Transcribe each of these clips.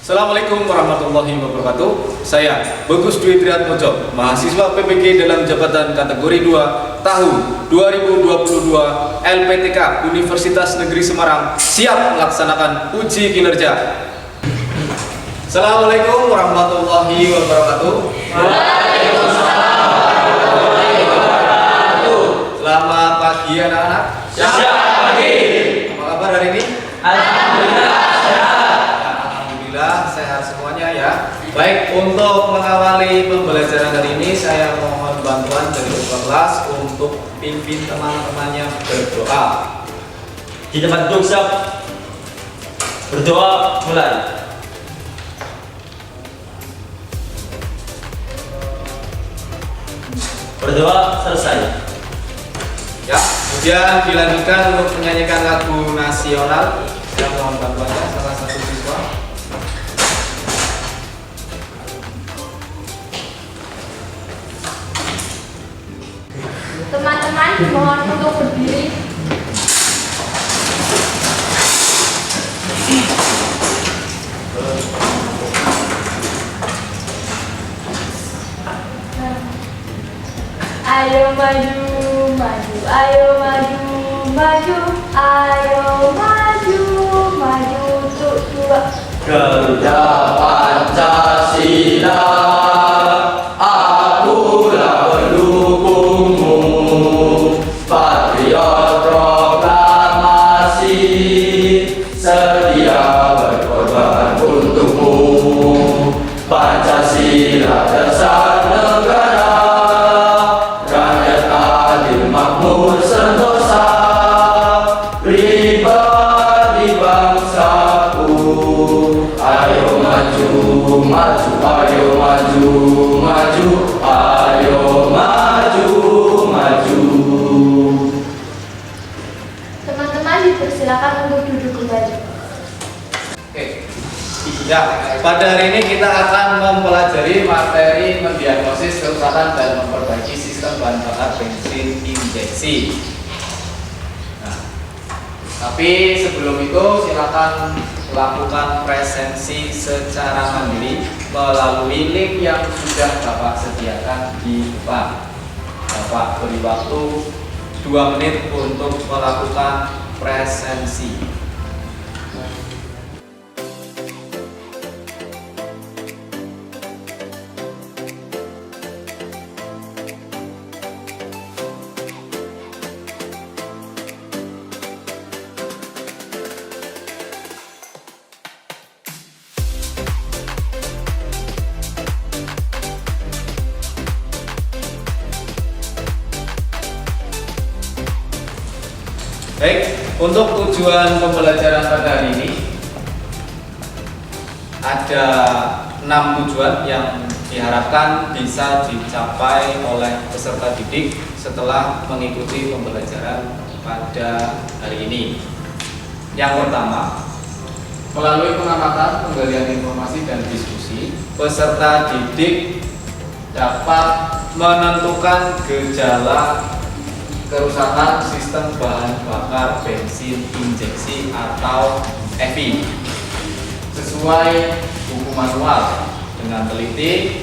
Assalamualaikum warahmatullahi wabarakatuh. Saya Bagus Dwi Triatmojo, mahasiswa PPG dalam jabatan kategori 2 tahun 2022 LPTK Universitas Negeri Semarang siap melaksanakan uji kinerja. Assalamualaikum warahmatullahi wabarakatuh. Waalaikumsalam warahmatullahi wabarakatuh. Selamat pagi anak-anak. Selamat pagi. Apa kabar hari ini? Alhamdulillah sehat. Alhamdulillah sehat semuanya ya. Baik, untuk mengawali pembelajaran hari ini saya mohon bantuan dari ketua kelas untuk pimpin teman-temannya berdoa. Di tempat duduk siap. Berdoa mulai. Berdoa selesai. Ya, kemudian dilanjutkan untuk menyanyikan lagu nasional. Saya mohon bantuannya salah satu siswa. Teman-teman dimohon untuk berdiri. Ayo maju, maju, ayo maju, maju, ayo maju, maju untuk dua. Garuda Pancasila, akulah pendukungmu. Patriot proklamasi, sedia berkorban untukmu. Pancasila dasar negara, rakyat adil makmur sentosa, pribadi bangsaku. Ayo maju, maju, ayo maju, maju, ayo maju, maju. Teman-teman dipersilakan untuk duduk kembali. Oke. Ya, pada hari ini kita akan mempelajari materi mendiagnosis kerusakan dan memperbaiki sistem bahan bakar bensin injeksi. Nah, tapi sebelum itu silakan lakukan presensi secara mandiri melalui link yang sudah Bapak sediakan di depan. Bapak beri waktu 2 menit untuk melakukan presensi. Baik, untuk tujuan pembelajaran pada hari ini ada 6 tujuan yang diharapkan bisa dicapai oleh peserta didik setelah mengikuti pembelajaran pada hari ini. Yang pertama, melalui pengamatan, penggalian informasi dan diskusi, peserta didik dapat menentukan gejala kerusakan sistem bahan bakar bensin injeksi atau EVI sesuai buku manual dengan teliti,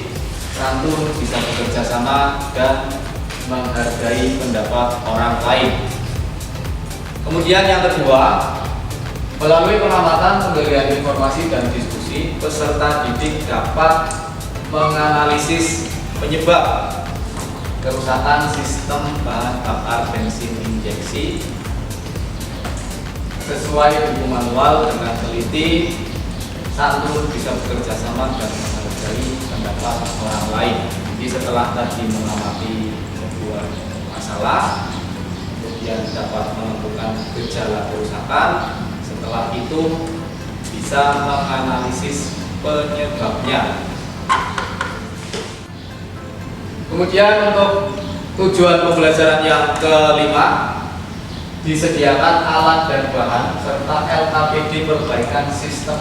santun, bisa bekerja sama dan menghargai pendapat orang lain. Kemudian yang kedua, melalui pengamatan, penggalian informasi dan diskusi, peserta didik dapat menganalisis penyebab kerusakan sistem bahan bakar bensin injeksi sesuai buku manual dengan teliti, santun, bisa bekerja sama dan menghargai pendapat orang lain. Jadi setelah tadi mengamati sebuah masalah, kemudian dapat menentukan gejala kerusakan, setelah itu bisa menganalisis penyebabnya. Kemudian untuk tujuan pembelajaran yang kelima, disediakan alat dan bahan serta LKPD perbaikan sistem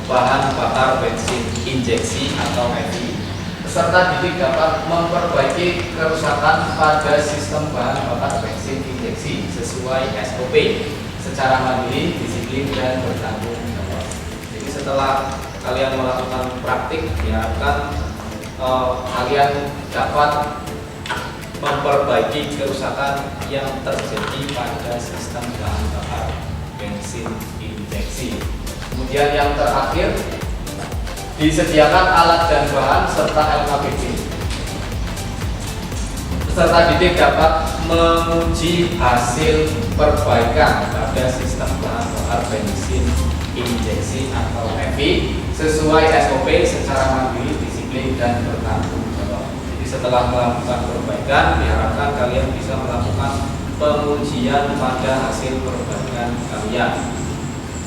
bahan bakar bensin injeksi atau EVI. Peserta didik dapat memperbaiki kerusakan pada sistem bahan bakar bensin injeksi sesuai SOP secara mandiri, disiplin dan bertanggung jawab. Jadi setelah kalian melakukan praktik, diharapkan kalian dapat memperbaiki kerusakan yang terjadi pada sistem bahan bakar bensin injeksi. Kemudian yang terakhir, disediakan alat dan bahan serta LKPD. Peserta didik dapat menguji hasil perbaikan pada sistem bahan bakar bensin injeksi atau EVI sesuai SOP secara mandiri, disiplin, dan bertanggung jawab. Jadi setelah melakukan perbaikan, diharapkan kalian bisa melakukan pengujian pada hasil perbaikan kalian,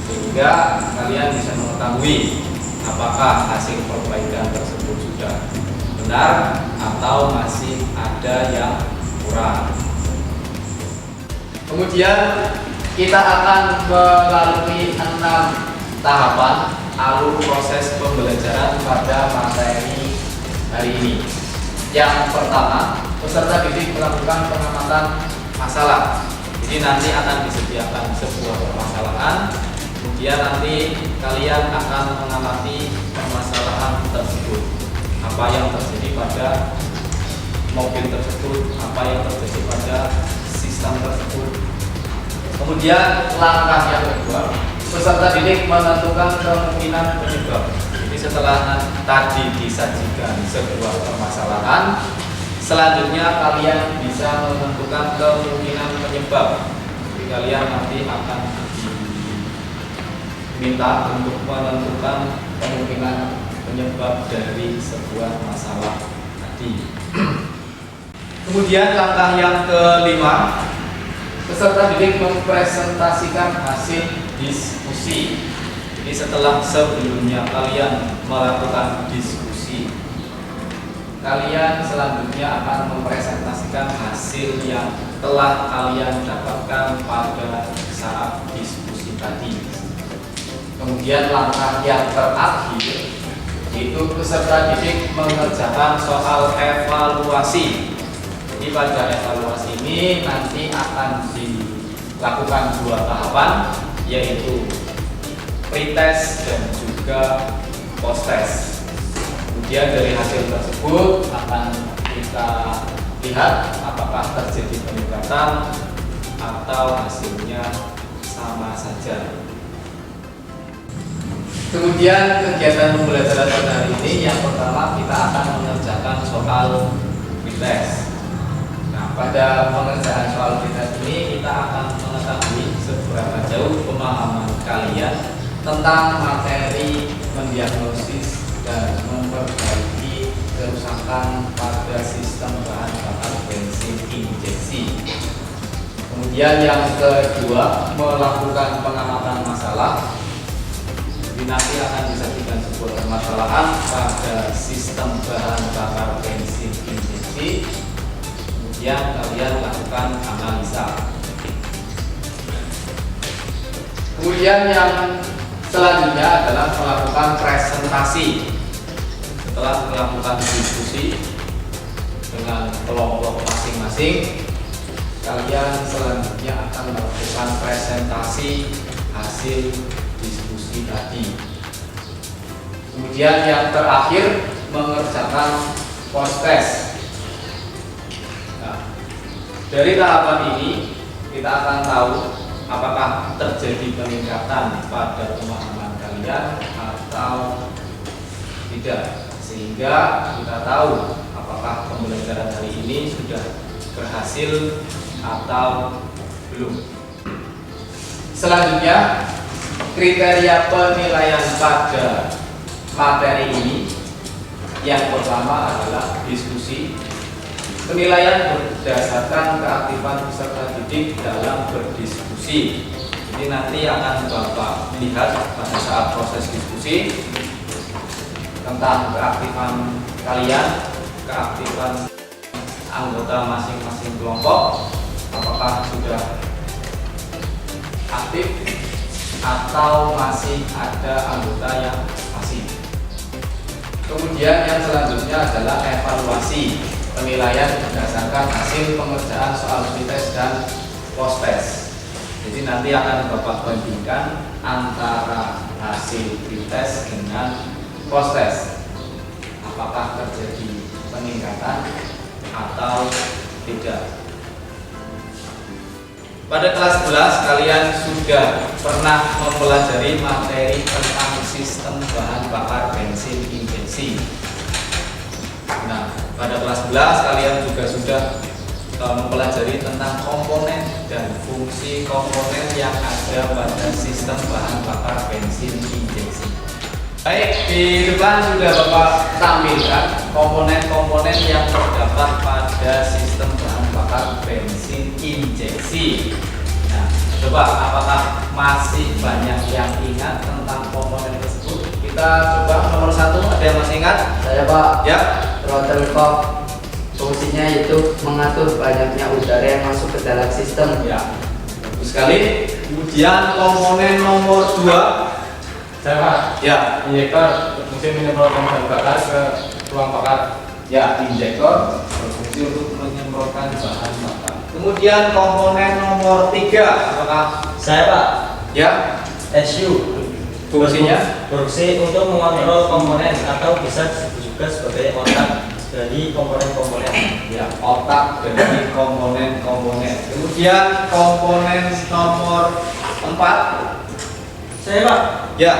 sehingga kalian bisa mengetahui apakah hasil perbaikan tersebut sudah benar atau masih ada yang kurang. Kemudian kita akan melalui 6 tahapan alur proses pembelajaran pada materi hari ini. Yang pertama, peserta didik melakukan pengamatan masalah. Jadi nanti akan disediakan sebuah permasalahan, kemudian nanti kalian akan mengamati permasalahan tersebut. Apa yang terjadi pada mobil tersebut, apa yang terjadi pada sistem tersebut. Kemudian langkah yang kedua, peserta didik menentukan kemungkinan penyebab. Jadi setelah tadi disajikan sebuah permasalahan, selanjutnya kalian bisa menentukan kemungkinan penyebab. Jadi kalian nanti akan diminta untuk menentukan kemungkinan penyebab dari sebuah masalah tadi. Kemudian langkah yang kelima, peserta didik mempresentasikan hasil diskusi. Jadi setelah sebelumnya kalian melakukan diskusi, kalian selanjutnya akan mempresentasikan hasil yang telah kalian dapatkan pada saat diskusi tadi. Kemudian langkah yang terakhir, yaitu peserta didik mengerjakan soal evaluasi. Jadi pada evaluasi ini nanti akan dilakukan 2 tahapan, yaitu pretest dan juga posttest. Kemudian dari hasil tersebut akan kita lihat apakah terjadi peningkatan atau hasilnya sama saja. Kemudian kegiatan pembelajaran pada hari ini, yang pertama kita akan mengerjakan soal pretest. Nah, pada pengerjaan soal pretest ini kita akan mengetahui seberapa jauh pemahaman kalian tentang materi mendiagnosis dan memperbaiki kerusakan pada sistem bahan bakar bensin injeksi. Kemudian yang kedua, melakukan pengamatan masalah. Jadi nanti akan disajikan sebuah permasalahan pada sistem bahan bakar bensin injeksi. Kemudian kalian lakukan analisa. Kemudian yang selanjutnya adalah melakukan presentasi. Setelah melakukan diskusi dengan kelompok masing-masing, kalian selanjutnya akan melakukan presentasi hasil diskusi tadi. Kemudian yang terakhir, mengerjakan posttest. Nah, dari tahapan ini kita akan tahu apakah terjadi peningkatan pada pemahaman kalian atau tidak, sehingga kita tahu apakah pembelajaran hari ini sudah berhasil atau belum. Selanjutnya, kriteria penilaian pada materi ini. Yang pertama adalah diskusi. Penilaian berdasarkan keaktifan peserta didik dalam berdiskusi. Jadi nanti akan Bapak lihat pada saat proses diskusi tentang keaktifan kalian, keaktifan anggota masing-masing kelompok, apakah sudah aktif atau masih ada anggota yang pasif. Kemudian yang selanjutnya adalah evaluasi. Penilaian berdasarkan hasil pengerjaan soal pretest dan posttest. Jadi nanti akan Bapak bandingkan antara hasil pretest dengan post test. Apakah terjadi peningkatan atau tidak? Pada kelas 11 kalian sudah pernah mempelajari materi tentang sistem bahan bakar bensin injeksi. Nah, pada kelas 11 kalian juga sudah mempelajari tentang komponen dan fungsi komponen yang ada pada sistem bahan bakar bensin injeksi. Baik, di depan sudah Bapak tampilkan komponen-komponen yang terdapat pada sistem bahan bakar bensin injeksi. Nah, coba apakah masih banyak yang ingat tentang komponen tersebut? Kita coba nomor 1, ada yang masih ingat? Saya Pak. Ya. Throttle valve fungsinya itu mengatur banyaknya udara yang masuk ke dalam sistem. Ya, bagus sekali. Kemudian komponen nomor 2. Saya Pak, Ya, injektor berfungsi menyemprotkan bahan bakar ke ruang bakar. ya, injektor berfungsi untuk menyemprotkan bahan bakar. Kemudian komponen nomor 3, apakah? Saya Pak, Ya, SU fungsinya? berfungsi untuk mengontrol komponen atau bisa disebut juga sebagai otak dari komponen-komponen. Ya, otak dari komponen-komponen. Kemudian komponen nomor 4. Saya Pak, Ya,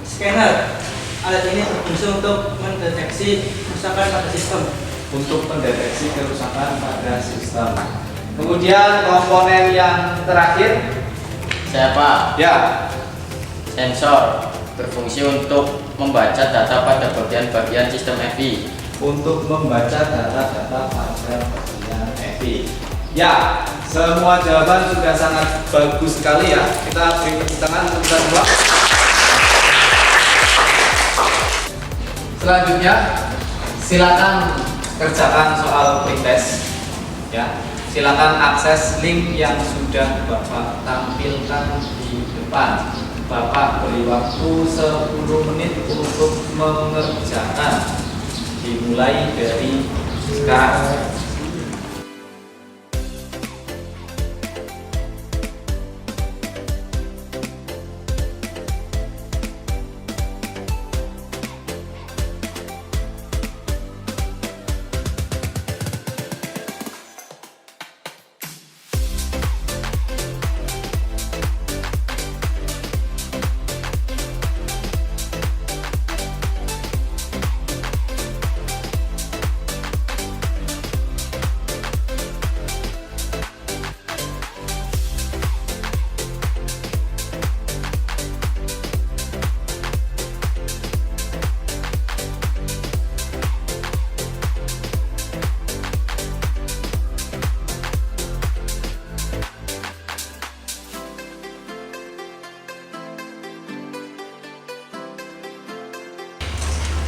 scanner. Alat ini berfungsi untuk mendeteksi kerusakan pada sistem. untuk mendeteksi kerusakan pada sistem. Kemudian komponen yang terakhir. Saya Pak. Ya, Sensor berfungsi untuk membaca data pada bagian-bagian sistem EVI. untuk membaca data-data pada bagian EVI. Ya, semua jawaban sudah sangat bagus sekali ya. Kita beri tepuk tangan untuk kita semua. Selanjutnya, silakan kerjakan soal pretest. Ya, silakan akses link yang sudah Bapak tampilkan di depan. Bapak beri waktu 10 menit untuk mengerjakan. Dimulai dari sekarang.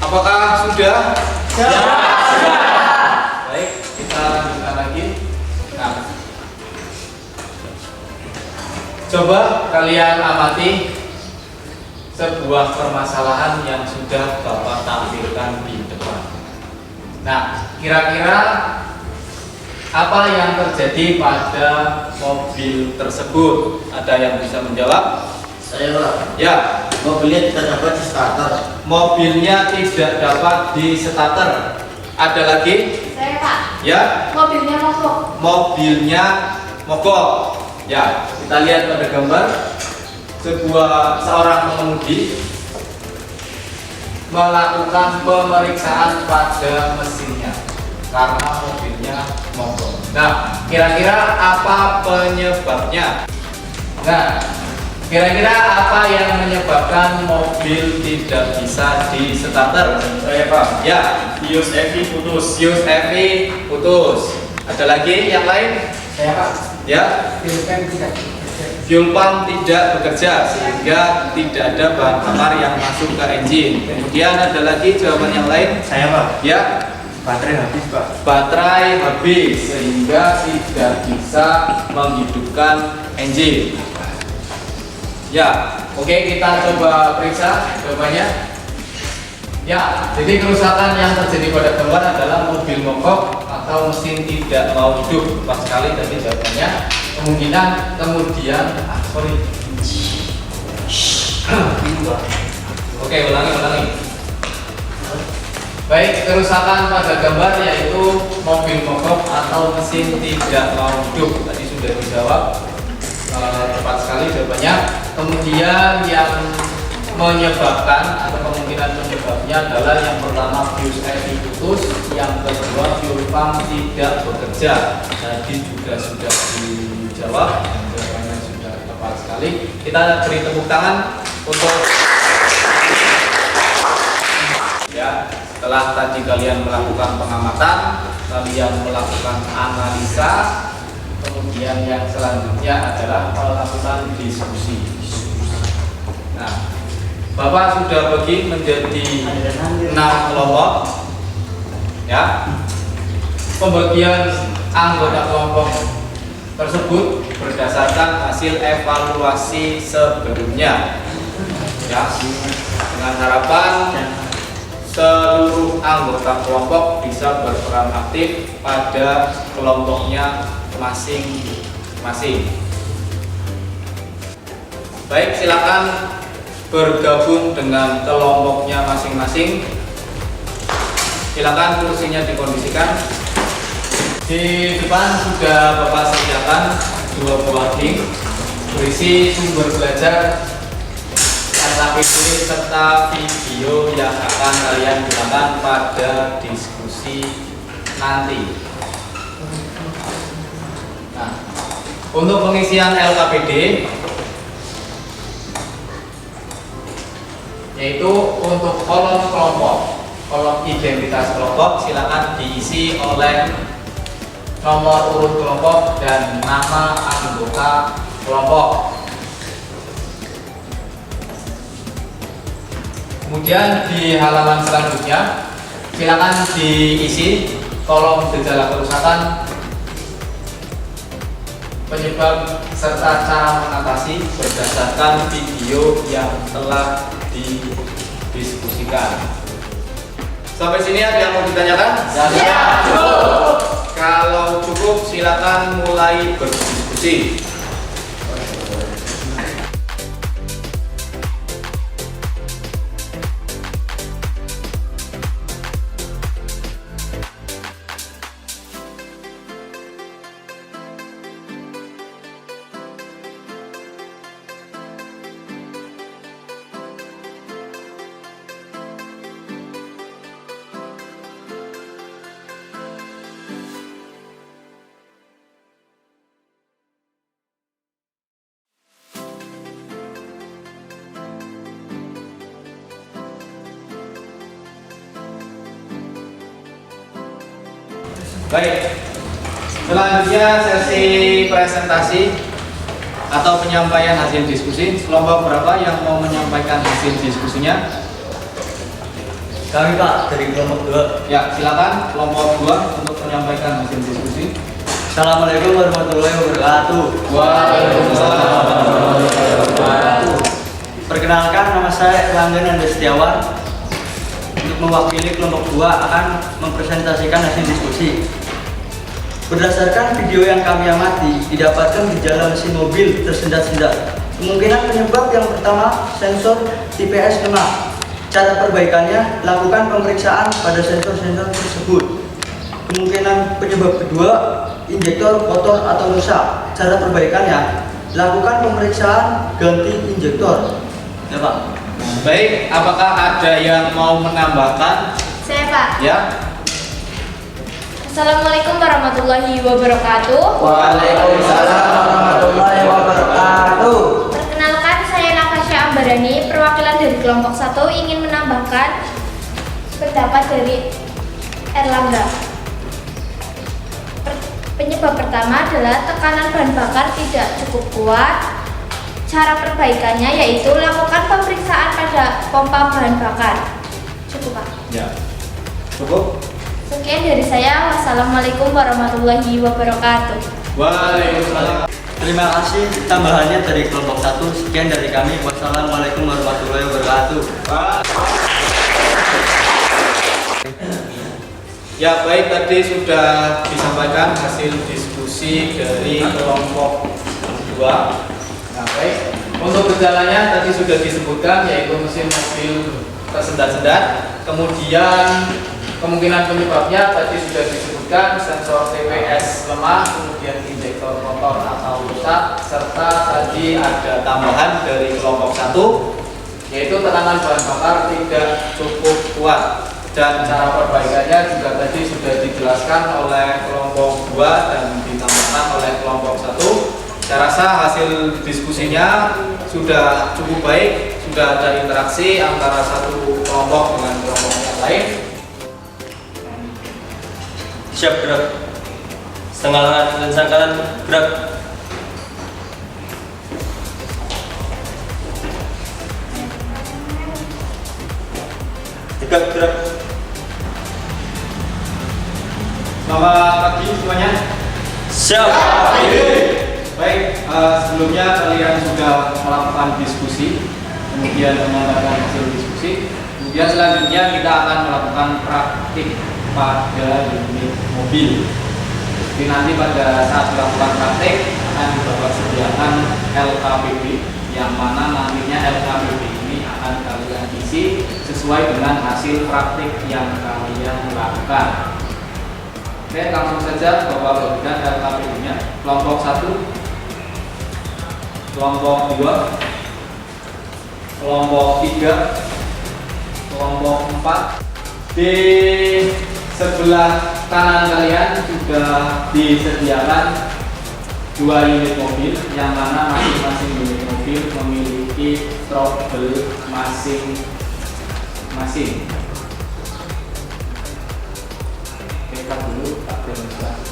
Apakah sudah? Baik, kita lanjutkan lagi. Nah, coba kalian amati sebuah permasalahan yang sudah Bapak tampilkan di depan. Nah, kira-kira apa yang terjadi pada mobil tersebut? Ada yang bisa menjawab? Saya Pak. Ya, Mobilnya tidak dapat di starter. mobilnya tidak dapat di starter. Ada lagi? Saya Pak, Ya, mobilnya mogok. mobilnya mogok. Ya, kita lihat pada gambar seorang pengemudi melakukan pemeriksaan pada mesinnya karena mobilnya mogok. Nah, kira-kira apa penyebabnya? Nah, kira-kira apa yang menyebabkan mobil tidak bisa di starter? Saya Pak, Ya, bios EVI putus. fuse EVI putus. Ada lagi yang lain? Saya Pak, Ya, fuel pump tidak bekerja sehingga tidak ada bahan bakar yang masuk ke engine. Kemudian ada lagi jawaban yang lain? saya Pak, Ya, baterai habis Pak. baterai habis sehingga tidak bisa menghidupkan engine. Ya, oke, kita coba periksa jawabannya. Ya, jadi kerusakan yang terjadi pada gambar adalah mobil mogok atau mesin tidak mau hidup. Tepat sekali tadi jawabannya. Kemudian Oke, ulangi. Baik, kerusakan pada gambar yaitu mobil mogok atau mesin tidak mau hidup. Tadi sudah dijawab tepat sekali jawabannya. Kemudian yang menyebabkan atau kemungkinan penyebabnya adalah yang pertama fuse EV putus, yang kedua fuel pump tidak bekerja. Tadi juga sudah dijawab dan jawabannya sudah tepat sekali. Kita beri tepuk tangan untuk ya. Setelah tadi kalian melakukan pengamatan, kalian melakukan analisa, kemudian yang selanjutnya adalah melakukan diskusi. Nah, Bapak sudah bagi menjadi 6 kelompok. Ya. Pembagian anggota kelompok tersebut berdasarkan hasil evaluasi sebelumnya. Ya. Dengan harapan seluruh anggota kelompok bisa berperan aktif pada kelompoknya masing-masing. Baik, silakan bergabung dengan kelompoknya masing-masing. Silakan kursinya dikondisikan. Di depan sudah Bapak sediakan 2 buah link berisi sumber belajar LKPD serta video yang akan kalian gunakan pada diskusi nanti. Nah, untuk pengisian LKPD yaitu untuk kolom kelompok, kolom identitas kelompok silakan diisi oleh nomor urut kelompok dan nama anggota kelompok. Kemudian di halaman selanjutnya silakan diisi kolom gejala kerusakan, penyebab serta cara mengatasi berdasarkan video yang telah didiskusikan. Sampai sini ada yang mau ditanyakan? Ya. Cukup. Kalau cukup silakan mulai berdiskusi. Baik, selanjutnya sesi presentasi atau penyampaian hasil diskusi. Kelompok berapa yang mau menyampaikan hasil diskusinya? Kami Pak dari kelompok 2. Ya, silakan kelompok 2 untuk menyampaikan hasil diskusi. Assalamualaikum warahmatullahi wabarakatuh. Waalaikumsalam warahmatullahi wabarakatuh. Perkenalkan, nama saya Erlangga Nanda Setiawan. Untuk mewakili kelompok 2 akan mempresentasikan hasil diskusi. Berdasarkan video yang kami amati, didapatkan gejala mesin mobil tersendat-sendat. Kemungkinan penyebab yang pertama, sensor TPS lemah. Cara perbaikannya, lakukan pemeriksaan pada sensor-sensor tersebut. Kemungkinan penyebab kedua, injektor kotor atau rusak. Cara perbaikannya, lakukan pemeriksaan ganti injektor. Ya Pak. Baik, apakah ada yang mau menambahkan? Saya Pak. Ya. Assalamualaikum warahmatullahi wabarakatuh. Waalaikumsalam warahmatullahi wabarakatuh. Perkenalkan, saya Nakasha Ambarani, perwakilan dari kelompok 1 ingin menambahkan pendapat dari Erlangga. Penyebab pertama adalah tekanan bahan bakar tidak cukup kuat. Cara perbaikannya yaitu lakukan pemeriksaan pada pompa bahan bakar. Cukup Pak. Ya. Cukup? Sekian dari saya. Wassalamualaikum warahmatullahi wabarakatuh. Waalaikumsalam. Terima kasih tambahannya dari kelompok 1. Sekian dari kami. Wassalamualaikum warahmatullahi wabarakatuh. Ya, baik, tadi sudah disampaikan hasil diskusi dari kelompok 2. Nah, baik. Untuk gejalanya tadi sudah disebutkan, yaitu mesin mobil tersendat-sendat. Kemudian kemungkinan penyebabnya tadi sudah disebutkan, sensor TPS lemah, kemudian injektor motor atau rusak, serta tadi ada tambahan dari kelompok 1, yaitu tekanan bahan bakar tidak cukup kuat. Dan cara perbaikannya juga tadi sudah dijelaskan oleh kelompok 2 dan ditambahkan oleh kelompok 1. Saya rasa hasil diskusinya sudah cukup baik, sudah ada interaksi antara satu kelompok dengan kelompok yang lain. Siap gerak. Setengah lengan dan sangkalan gerak. Tegak gerak. Selamat pagi semuanya. Siap. Baik, sebelumnya kalian sudah melakukan diskusi, kemudian menyampaikan hasil diskusi. Kemudian selanjutnya kita akan melakukan praktik pada unit mobil. Jadi nanti pada saat dilakukan praktik akan dibawa sediakan LKPB, yang mana nantinya LKPB ini akan kalian isi sesuai dengan hasil praktik yang kalian lakukan. Oke, langsung saja Bapak berikan LKPB-nya. Kelompok 1, kelompok 2, kelompok 3, kelompok 4. Di sebelah kanan kalian sudah disediakan 2 unit mobil, yang mana masing-masing unit mobil memiliki trouble masing-masing. Kita dulu tak demonstrasi.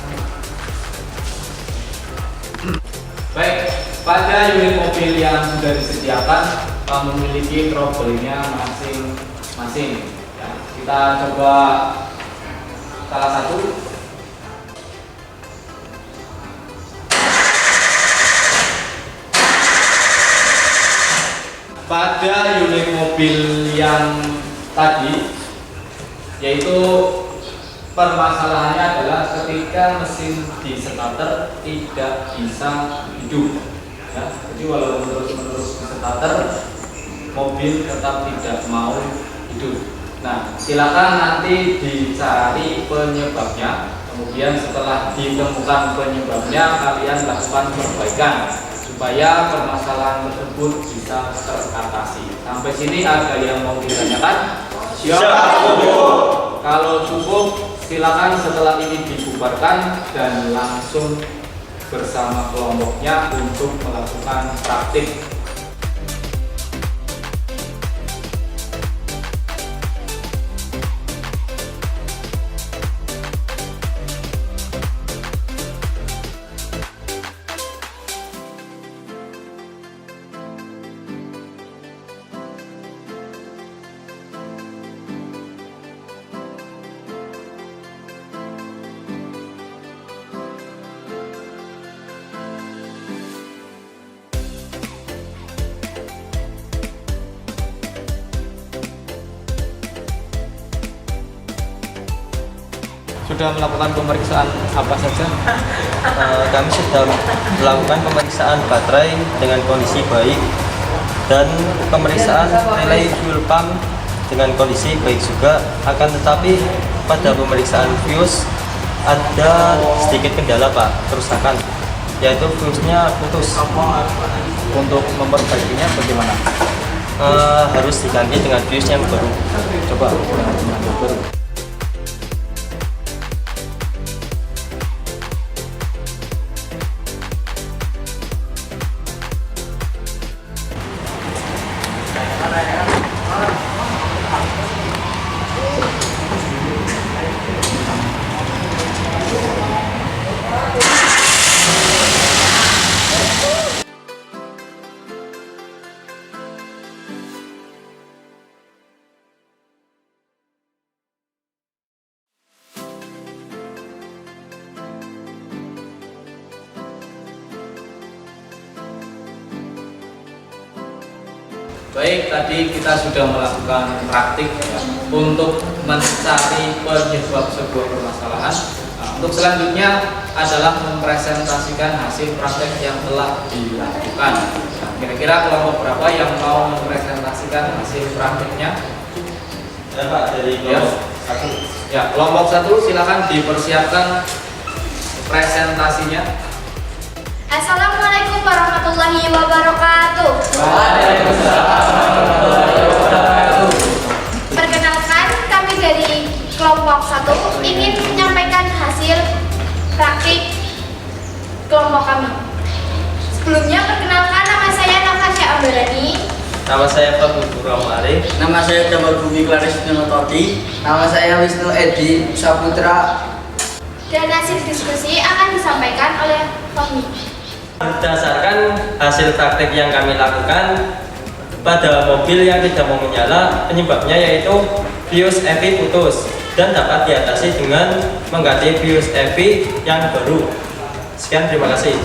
Baik, pada unit mobil yang sudah disediakan memiliki trouble-nya masing-masing. Ya, kita coba salah satu. Pada unit mobil yang tadi, yaitu permasalahannya adalah ketika mesin di starter tidak bisa hidup. Ya, jadi walaupun terus-menerus di starter, mobil tetap tidak mau hidup. Nah, silakan nanti dicari penyebabnya. Kemudian setelah ditemukan penyebabnya, kalian lakukan perbaikan supaya permasalahan tersebut bisa teratasi. Sampai sini ada yang mau ditanyakan? Siap. Kalau cukup, silakan setelah ini dibubarkan dan langsung bersama kelompoknya untuk melakukan praktik. Sudah melakukan pemeriksaan apa saja? Kami sudah melakukan pemeriksaan baterai dengan kondisi baik dan pemeriksaan relay fuel pump dengan kondisi baik juga. Akan tetapi pada pemeriksaan fuse ada sedikit kendala Pak, kerusakan, yaitu fuse-nya putus. Untuk memperbaikinya bagaimana? Harus diganti dengan fuse yang baru. Coba dengan tenaga baru. Baik, tadi kita sudah melakukan praktik ya, untuk mencari penyebab sebuah permasalahan. Nah, untuk selanjutnya adalah mempresentasikan hasil praktek yang telah dilakukan. Nah, kira-kira kelompok berapa yang mau mempresentasikan hasil praktiknya? Ya Pak, dari Ya. kelompok 1. Ya, kelompok 1 silakan dipersiapkan presentasinya. Assalamualaikum warahmatullahi wabarakatuh. Perkenalkan, kami dari kelompok 1 ingin menyampaikan hasil praktik kelompok kami. Sebelumnya perkenalkan, nama saya Nafasya Ambarani. Nama saya Pak Guru Arif. Nama saya Jamal Bumi Klaris Nototi. Nama saya Wisnu Edi Saputra. Dan hasil diskusi akan disampaikan oleh Fahmi. Berdasarkan hasil praktek yang kami lakukan pada mobil yang tidak mau menyala, penyebabnya yaitu fuse EV putus dan dapat diatasi dengan mengganti fuse EV yang baru. Sekian, terima kasih.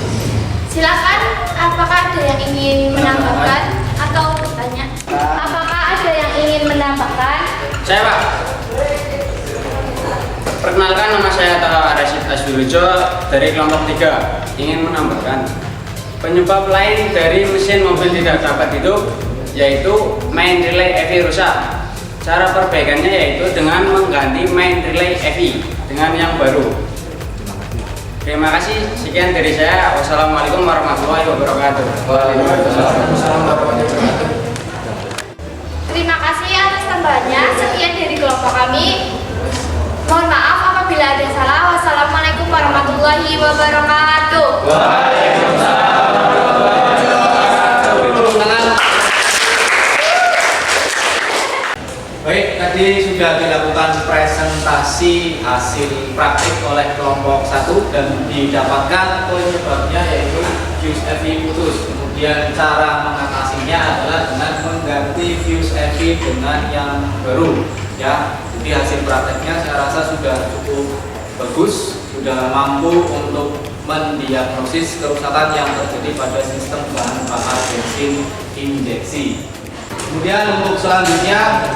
Silakan, apakah ada yang ingin menambahkan atau bertanya? Apakah ada yang ingin menambahkan? Saya Pak. Perkenalkan, nama saya Taha Rashid Aswirujo dari kelompok 3. Ingin menambahkan, penyebab lain dari mesin mobil tidak dapat hidup yaitu main relay EV rusak. Cara perbaikannya yaitu dengan mengganti main relay EV dengan yang baru. Terima kasih, sekian dari saya. Wassalamualaikum warahmatullahi wabarakatuh. Waalaikumsalam warahmatullahi wabarakatuh. Terima kasih atas tambahannya. Sekian dari kelompok kami. Mohon maaf apabila ada salah. Wassalamualaikum warahmatullahi wabarakatuh. Baik, tadi sudah dilakukan presentasi hasil praktik oleh kelompok 1 dan didapatkan penyebabnya yaitu fuse EV putus. Kemudian cara mengatasinya adalah dengan mengganti fuse EV dengan yang baru. Ya, jadi hasil prakteknya saya rasa sudah cukup bagus, sudah mampu untuk mendiagnosis kerusakan yang terjadi pada sistem bahan bakar bensin injeksi. Kemudian untuk selanjutnya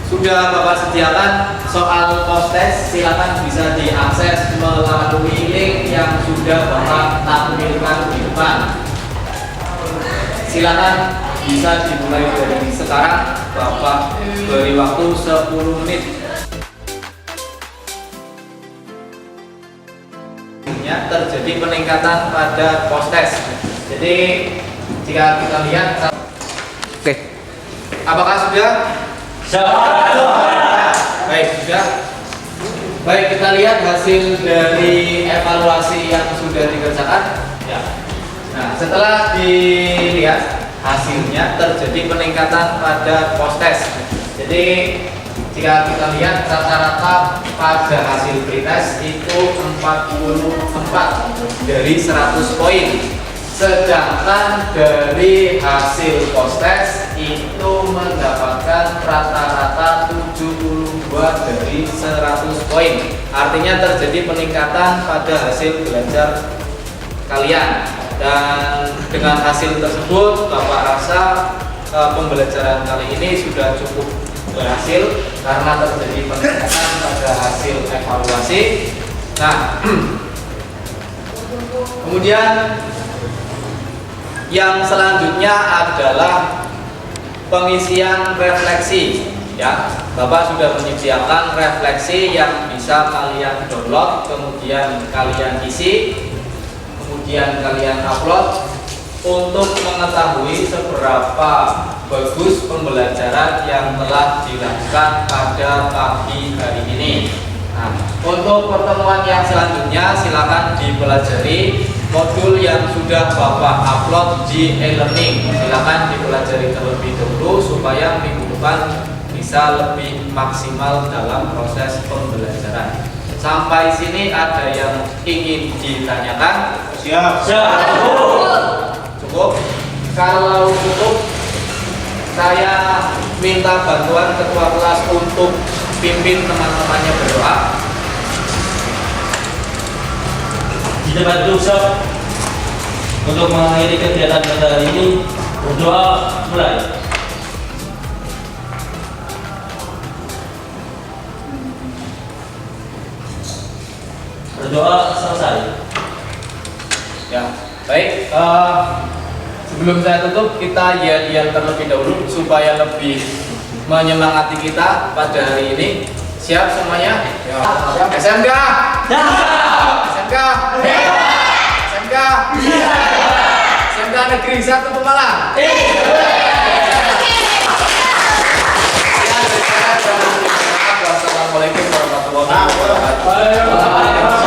sudah Bapak sediakan soal post test, silakan bisa diakses melalui link yang sudah Bapak tampilkan di depan. Silakan bisa dimulai dari sekarang, Bapak beri waktu 10 menit. Terjadi peningkatan pada post test. Jadi jika kita lihat, oke, apakah sudah? Baik, sudah. Baik, kita lihat hasil dari evaluasi yang sudah dikerjakan. Ya. Nah, setelah dilihat hasilnya terjadi peningkatan pada post test. Jadi jika kita lihat rata-rata pada hasil pretest itu 44 dari 100 poin. Sedangkan dari hasil post test itu mendapatkan rata-rata 72 dari 100 poin. Artinya terjadi peningkatan pada hasil belajar kalian. Dan dengan hasil tersebut Bapak rasa pembelajaran kali ini sudah cukup berhasil karena terjadi peningkatan pada hasil evaluasi. Nah, kemudian yang selanjutnya adalah pengisian refleksi. Ya, Bapak sudah menyediakan refleksi yang bisa kalian download, kemudian kalian isi, kemudian kalian upload untuk mengetahui seberapa bagus pembelajaran yang telah dilakukan pada pagi hari ini. Nah, untuk pertemuan yang selanjutnya silakan dipelajari modul yang sudah Bapak upload di e-learning. Silakan dipelajari terlebih dahulu supaya minggu depan bisa lebih maksimal dalam proses pembelajaran. Sampai sini ada yang ingin ditanyakan? Siap. Cukup? Kalau cukup, saya minta bantuan ketua kelas untuk pimpin teman-temannya berdoa. Di tempat duduk sob, untuk mengakhiri kegiatan pada hari ini, berdoa mulai. Berdoa selesai. Ya, baik. Sebelum saya tutup, kita yel-yel terlebih dahulu supaya lebih menyemangati kita pada hari ini. Siap semuanya? SMK! SMK! SMK! SMK Negeri 1 Pemalang! Wassalamualaikum warahmatullahi wabarakatuh.